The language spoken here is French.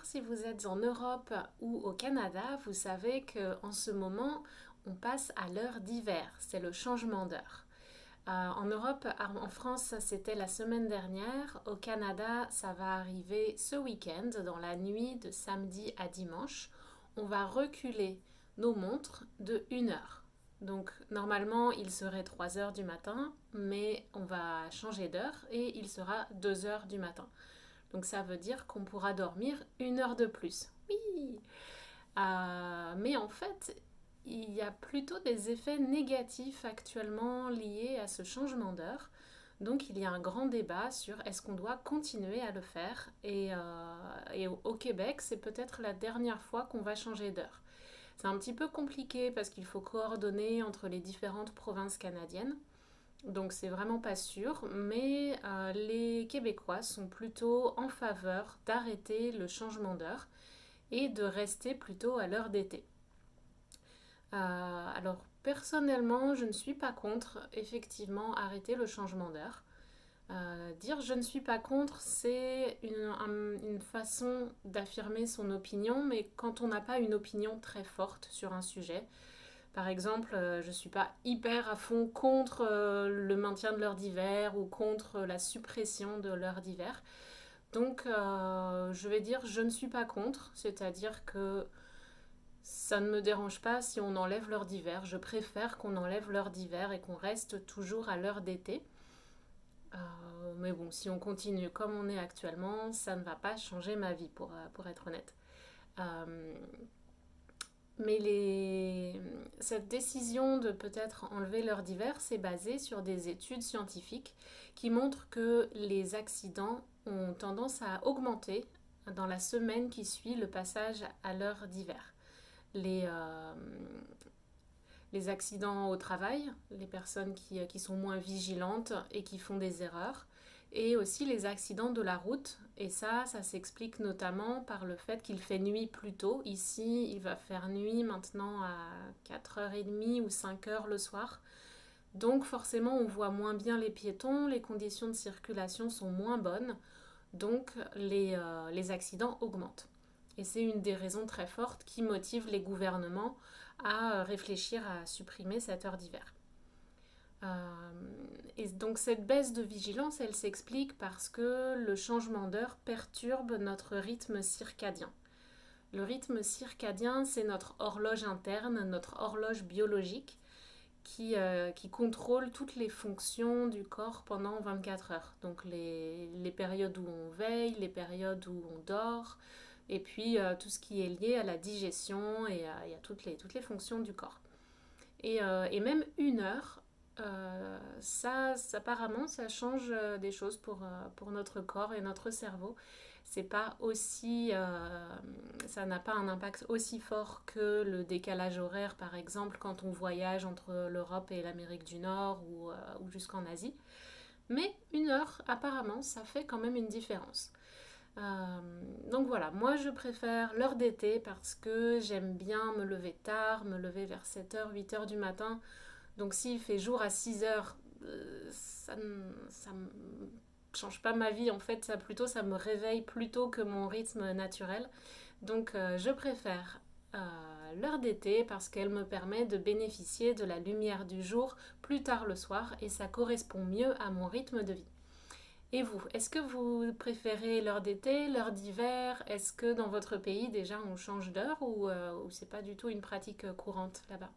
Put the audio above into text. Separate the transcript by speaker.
Speaker 1: si vous êtes en Europe ou au Canada, vous savez qu'en ce moment, on passe à l'heure d'hiver. C'est le changement d'heure. En Europe, en France, ça, c'était la semaine dernière. Au Canada, ça va arriver ce week-end, dans la nuit de samedi à dimanche. On va reculer nos montres de 1 heure. Donc normalement, il serait 3 heures du matin, mais on va changer d'heure et il sera 2 heures du matin. Donc ça veut dire qu'on pourra dormir 1 heure de plus. Oui. Mais en fait, il y a plutôt des effets négatifs actuellement liés à ce changement d'heure. Donc il y a un grand débat sur est-ce qu'on doit continuer à le faire. Et au Québec, c'est peut-être la dernière fois qu'on va changer d'heure. C'est un petit peu compliqué parce qu'il faut coordonner entre les différentes provinces canadiennes. Donc c'est vraiment pas sûr, mais les Québécois sont plutôt en faveur d'arrêter le changement d'heure et de rester plutôt à l'heure d'été. Alors personnellement, je ne suis pas contre effectivement arrêter le changement d'heure. Dire je ne suis pas contre, c'est une façon d'affirmer son opinion, mais quand on n'a pas une opinion très forte sur un sujet, par exemple, je ne suis pas hyper à fond contre le maintien de l'heure d'hiver ou contre la suppression de l'heure d'hiver. Donc, je vais dire je ne suis pas contre, c'est-à-dire que ça ne me dérange pas si on enlève l'heure d'hiver. Je préfère qu'on enlève l'heure d'hiver et qu'on reste toujours à l'heure d'été. Mais bon, si on continue comme on est actuellement, ça ne va pas changer ma vie, pour être honnête. Euh, Mais cette décision de peut-être enlever l'heure d'hiver, c'est basé sur des études scientifiques qui montrent que les accidents ont tendance à augmenter dans la semaine qui suit le passage à l'heure d'hiver. Les, euh, les accidents au travail, les personnes qui sont moins vigilantes et qui font des erreurs, et aussi les accidents de la route. Et ça s'explique notamment par le fait qu'il fait nuit plus tôt. Ici, il va faire nuit maintenant à 4h30 ou 5 heures le soir. Donc forcément, on voit moins bien les piétons, les conditions de circulation sont moins bonnes, donc les accidents augmentent. Et c'est une des raisons très fortes qui motive les gouvernements à réfléchir à supprimer cette heure d'hiver. Et donc cette baisse de vigilance, elle s'explique parce que le changement d'heure perturbe notre rythme circadien. Le rythme circadien, c'est notre horloge interne, notre horloge biologique qui contrôle toutes les fonctions du corps pendant 24 heures. Donc les périodes où on veille, les périodes où on dort, et puis tout ce qui est lié à la digestion et à toutes les fonctions du corps. Et même 1 heure, apparemment, ça change des choses pour notre corps et notre cerveau. C'est pas aussi, ça n'a pas un impact aussi fort que le décalage horaire, par exemple, quand on voyage entre l'Europe et l'Amérique du Nord ou jusqu'en Asie. Mais 1 heure, apparemment, ça fait quand même une différence. Donc voilà, moi je préfère l'heure d'été parce que j'aime bien me lever tard, me lever vers 7 heures, 8 heures du matin. Donc s'il fait jour à 6 heures, ça ne change pas ma vie en fait, ça me réveille plutôt que mon rythme naturel. Donc je préfère l'heure d'été parce qu'elle me permet de bénéficier de la lumière du jour plus tard le soir et ça correspond mieux à mon rythme de vie. Et vous, est-ce que vous préférez l'heure d'été, l'heure d'hiver? Est-ce que dans votre pays déjà on change d'heure ou c'est pas du tout une pratique courante là-bas?